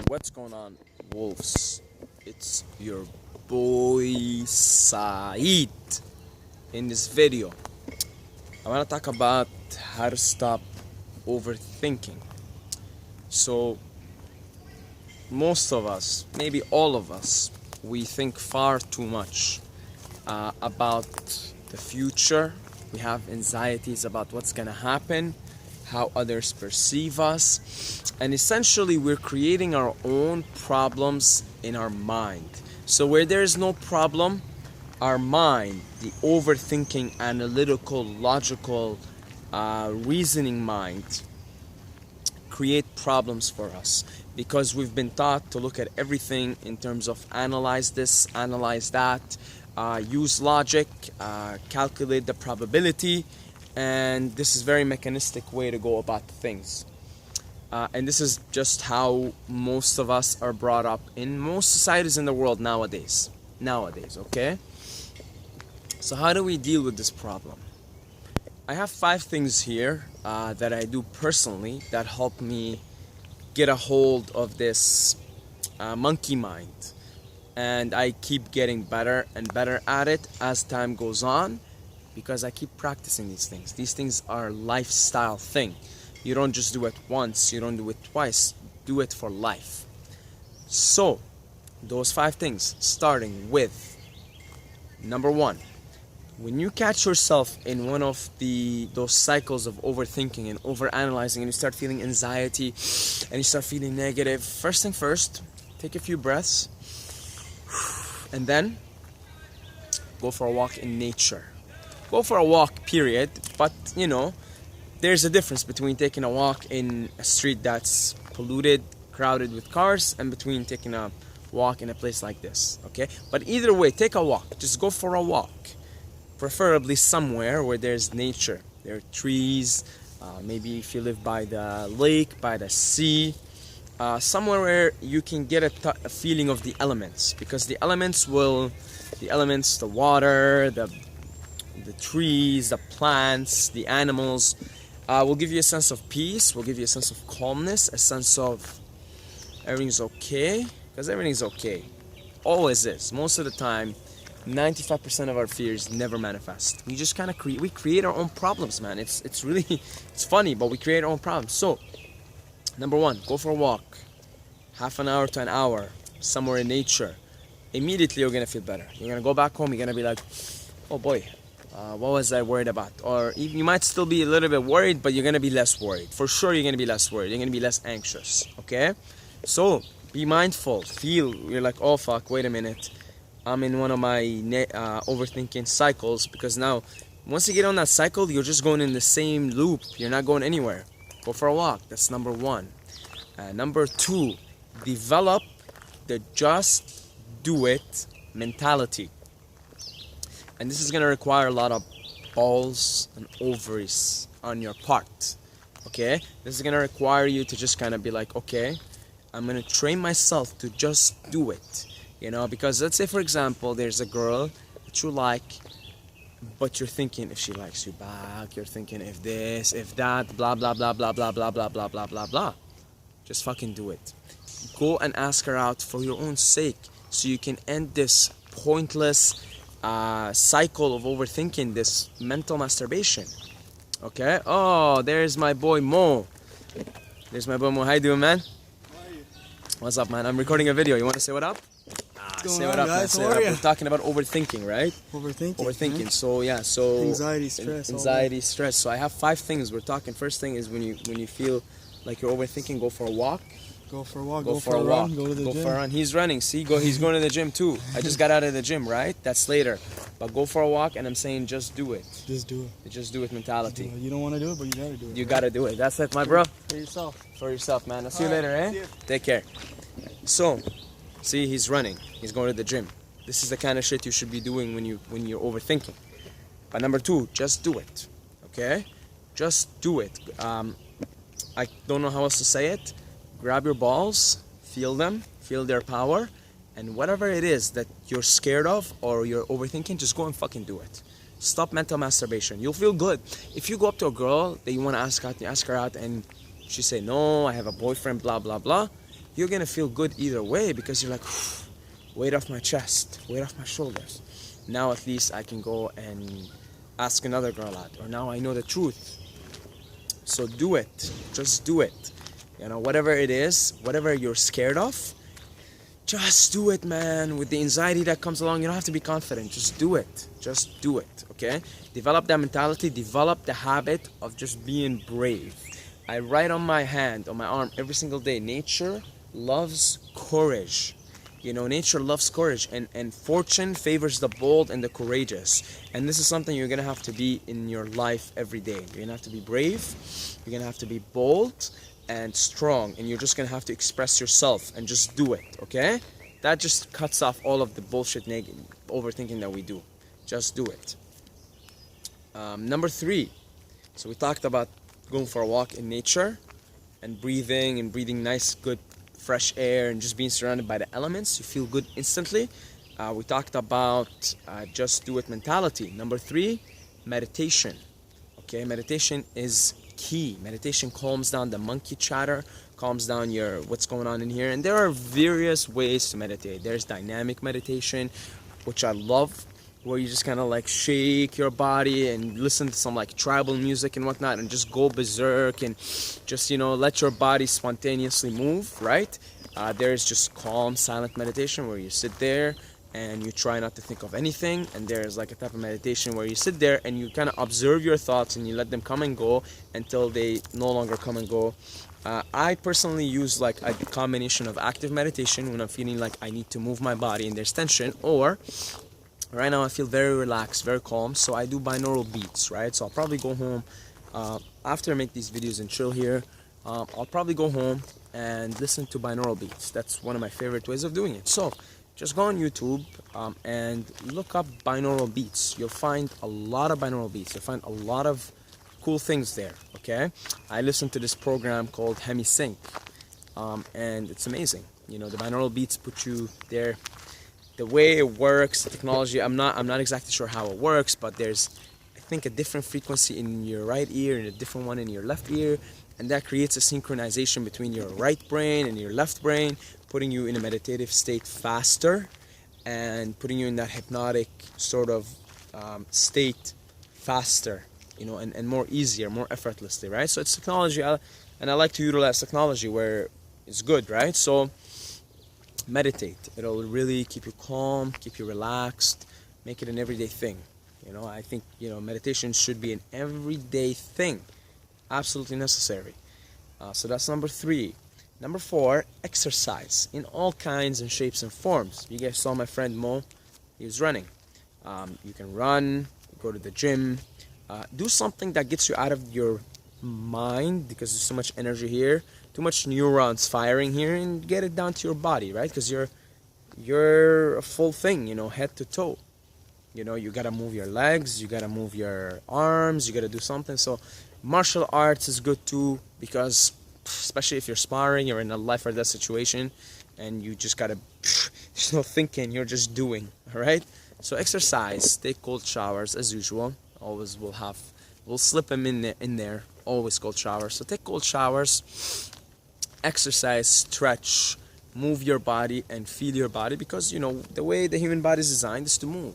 What's going on, wolves? It's your boy Saeed. In this video, I want to talk about how to stop overthinking. So, most of us, maybe all of us, we think far too much about the future. We have anxieties about what's gonna happen, how others perceive us, and essentially we're creating our own problems in our mind. So where there is no problem, our mind, the overthinking, analytical, logical, reasoning mind, create problems for us because we've been taught to look at everything in terms of analyze this, analyze that, use logic, calculate the probability, and this is very mechanistic way to go about things. And this is just how most of us are brought up in most societies in the world nowadays, okay? So how do we deal with this problem? I have 5 things here that I do personally that help me get a hold of this monkey mind. And I keep getting better and better at it as time goes on because I keep practicing these things. These things are a lifestyle thing. You don't just do it once, you don't do it twice, do it for life. So, those 5 things, starting with number 1. When you catch yourself in one of those cycles of overthinking and overanalyzing, and you start feeling anxiety and you start feeling negative, first thing first, take a few breaths and then go for a walk in nature. Go for a walk, period, but there's a difference between taking a walk in a street that's polluted, crowded with cars, and between taking a walk in a place like this, okay? But either way, take a walk. Just go for a walk. Preferably somewhere where there's nature. There are trees, maybe if you live by the lake, by the sea, somewhere where you can get a feeling of the elements. Because the elements, the water, the trees, the plants, the animals, will give you a sense of peace, will give you a sense of calmness, a sense of everything's okay, because everything's okay. Always is. Most of the time, 95% of our fears never manifest. We just kind of create our own problems, man. It's really, it's funny, but we create our own problems. So, number 1, go for a walk. Half an hour to an hour, somewhere in nature. Immediately you're gonna feel better. You're gonna go back home, you're gonna be like, oh boy, what was I worried about? Or even, you might still be a little bit worried, but you're gonna be less worried. For sure you're gonna be less worried. You're gonna be less anxious, okay? So, be mindful. Feel, you're like, oh fuck, wait a minute. I'm in one of my overthinking cycles, because now, once you get on that cycle, you're just going in the same loop. You're not going anywhere. Go for a walk. That's number 1. Number 2, develop the just do it mentality. And this is going to require a lot of balls and ovaries on your part. Okay? This is going to require you to just kind of be like, okay, I'm going to train myself to just do it. Because let's say, for example, there's a girl that you like, but you're thinking if she likes you back, you're thinking if this, if that, blah, blah, blah, blah, blah, blah, blah, blah, blah, blah, blah. Just fucking do it. Go and ask her out for your own sake so you can end this pointless cycle of overthinking, this mental masturbation. Okay? Oh, there's my boy Mo. How you doing, man? How are you? What's up, man? I'm recording a video. You want to say what up? What's Say going what on, up, guys? man. How are you? We're talking about overthinking, right? Overthinking. Man. So yeah, so anxiety, stress. Anxiety, stress. So I have 5 things we're talking. First thing is when you feel like you're overthinking, go for a walk. Go for a walk. Go for a walk. Run. Go to the gym. Go for a run. He's running. See, he's going to the gym too. I just got out of the gym, right? That's later. But go for a walk, and I'm saying just do it. Just do it. The just do it mentality. You don't want to do it, but you gotta do it. You gotta do it. That's it, my bro. For yourself. For yourself, man. I'll see you All later, right, eh? Take care. So, see, he's running. He's going to the gym. This is the kind of shit you should be doing when you're overthinking. But number 2, just do it. Okay? Just do it. I don't know how else to say it. Grab your balls, feel them, feel their power, and whatever it is that you're scared of or you're overthinking, just go and fucking do it. Stop mental masturbation. You'll feel good. If you go up to a girl that you want to ask her out, and she say, no, I have a boyfriend, blah, blah, blah, you're gonna feel good either way, because you're like, weight off my chest, weight off my shoulders. Now at least I can go and ask another girl out, or now I know the truth. So do it, just do it. You know, whatever it is, whatever you're scared of, just do it, man. With the anxiety that comes along, you don't have to be confident. Just do it. Just do it, okay? Develop that mentality. Develop the habit of just being brave. I write on my hand, on my arm, every single day, nature loves courage. You know, nature loves courage, and fortune favors the bold and the courageous. And this is something you're going to have to be in your life every day. You're going to have to be brave. You're going to have to be bold and strong, and you're just gonna have to express yourself and just do it, okay? That just cuts off all of the bullshit overthinking that we do. Just do it. Number 3, so we talked about going for a walk in nature and breathing nice good fresh air and just being surrounded by the elements. You feel good instantly. We talked about just do it mentality. Number 3, meditation. Okay, meditation is key. Meditation calms down the monkey chatter, calms down your what's going on in here. And there are various ways to meditate. There's dynamic meditation, which I love, where you just kind of like shake your body and listen to some like tribal music and whatnot, and just go berserk and just, you know, let your body spontaneously move, right? There's just calm, silent meditation, where you sit there and you try not to think of anything. And there's like a type of meditation where you sit there and you kind of observe your thoughts and you let them come and go until they no longer come and go. I personally use like a combination of active meditation when I'm feeling like I need to move my body and there's tension, or right now I feel very relaxed, very calm, so I do binaural beats, right? So I'll probably go home after I make these videos and chill here. I'll probably go home and listen to binaural beats. That's one of my favorite ways of doing it. So just go on YouTube and look up binaural beats. You'll find a lot of binaural beats. You'll find a lot of cool things there, okay? I listen to this program called HemiSync, and it's amazing. You know, the binaural beats put you there. The way it works, the technology, I'm not exactly sure how it works, but there's, I think, a different frequency in your right ear and a different one in your left ear, and that creates a synchronization between your right brain and your left brain, putting you in a meditative state faster and putting you in that hypnotic sort of state faster, you know, and more easier, more effortlessly, right? So it's technology, and I like to utilize technology where it's good, right? So meditate. It'll really keep you calm, keep you relaxed, make it an everyday thing. You know, I think, you know, meditation should be an everyday thing, absolutely necessary. So that's number 3. Number 4, exercise in all kinds and shapes and forms. You guys saw my friend Mo, he was running. You can run, go to the gym, do something that gets you out of your mind, because there's so much energy here, too much neurons firing here, and get it down to your body, right? Because you're a full thing, you know, head to toe. You know, you gotta move your legs, you gotta move your arms, you gotta do something. So martial arts is good too, because especially if you're sparring, you're in a life or death situation, and you just gotta, there's no thinking, you're just doing, all right? So exercise, take cold showers as usual. Always we'll slip them in there, always cold showers. So take cold showers, exercise, stretch, move your body and feel your body, because, you know, the way the human body is designed is to move.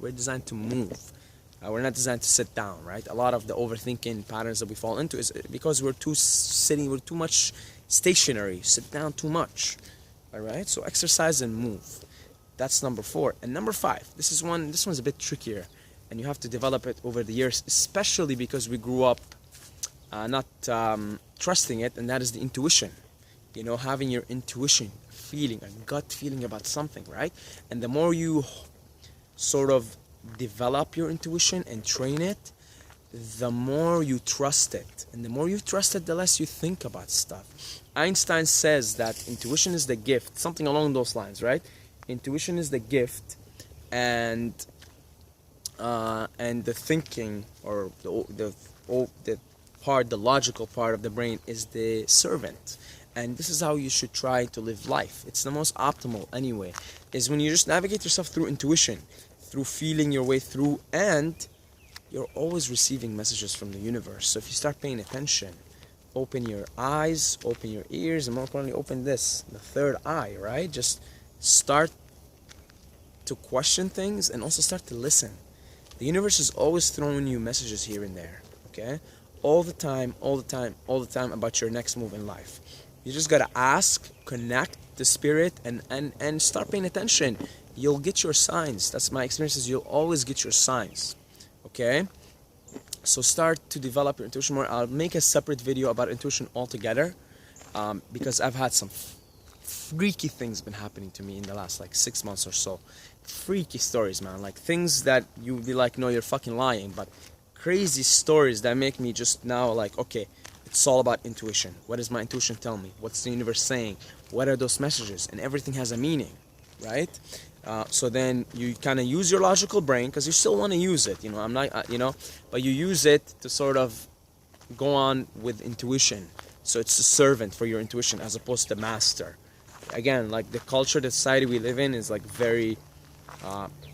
We're designed to move. We're not designed to sit down, right? A lot of the overthinking patterns that we fall into is because we're too much stationary, sit down too much. All right? So exercise and move. That's number 4. And number 5, this one's a bit trickier, and you have to develop it over the years, especially because we grew up not trusting it, and that is the intuition. You know, having your intuition, feeling, a gut feeling about something, right? And the more you sort of develop your intuition and train it, the more you trust it. And the more you trust it, the less you think about stuff. Einstein says that intuition is the gift, something along those lines, right? Intuition is the gift, and the thinking, or the logical part of the brain, is the servant. And this is how you should try to live life. It's the most optimal anyway, is when you just navigate yourself through intuition, through feeling your way through, and you're always receiving messages from the universe. So if you start paying attention, open your eyes, open your ears, and more importantly, open this, the third eye, right? Just start to question things and also start to listen. The universe is always throwing you messages here and there, okay? All the time, all the time, all the time about your next move in life. You just gotta ask, connect the spirit, and start paying attention. You'll get your signs. That's my experiences. You'll always get your signs, okay? So start to develop your intuition more. I'll make a separate video about intuition altogether, because I've had some freaky things been happening to me in the last like 6 months or so. Freaky stories, man. Like things that you would be like, no, you're fucking lying. But crazy stories that make me just now like, okay, it's all about intuition. What does my intuition tell me? What's the universe saying? What are those messages? And everything has a meaning, right? So then you kind of use your logical brain, because you still want to use it, you know, I'm not, you know, but you use it to sort of go on with intuition. So it's a servant for your intuition as opposed to master. Again, like the culture, the society we live in is like very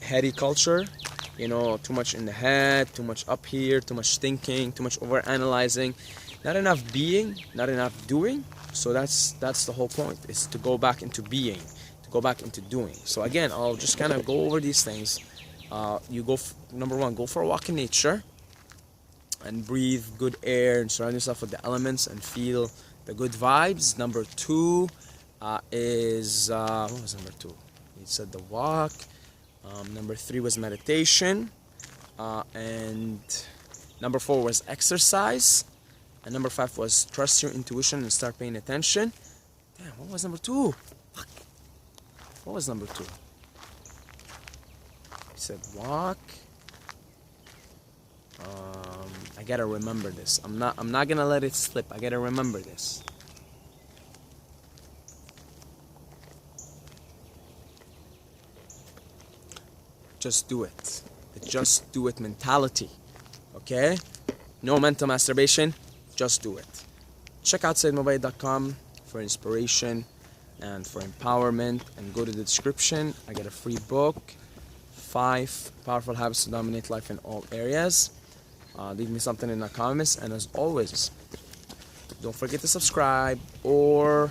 heady culture, you know, too much in the head, too much up here, too much thinking, too much over analyzing, not enough being, not enough doing. So that's the whole point, is to go back into being, go back into doing. So again, I'll just kind of go over these things. You go, number one, go for a walk in nature and breathe good air and surround yourself with the elements and feel the good vibes. Number two is, what was number two? You said the walk. Number three was meditation. And number four was exercise. And number five was trust your intuition and start paying attention. Damn, what was number two? Fuck. What was number two? I said walk. I gotta remember this. I'm not gonna let it slip. I gotta remember this. Just do it. The just do it mentality. Okay? No mental masturbation. Just do it. Check out SaidMobile.com for inspiration and for empowerment, and go to the description. I got a free book, 5 Powerful Habits to Dominate Life in All Areas. Leave me something in the comments, and as always, don't forget to subscribe or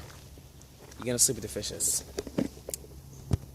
you're gonna sleep with the fishes.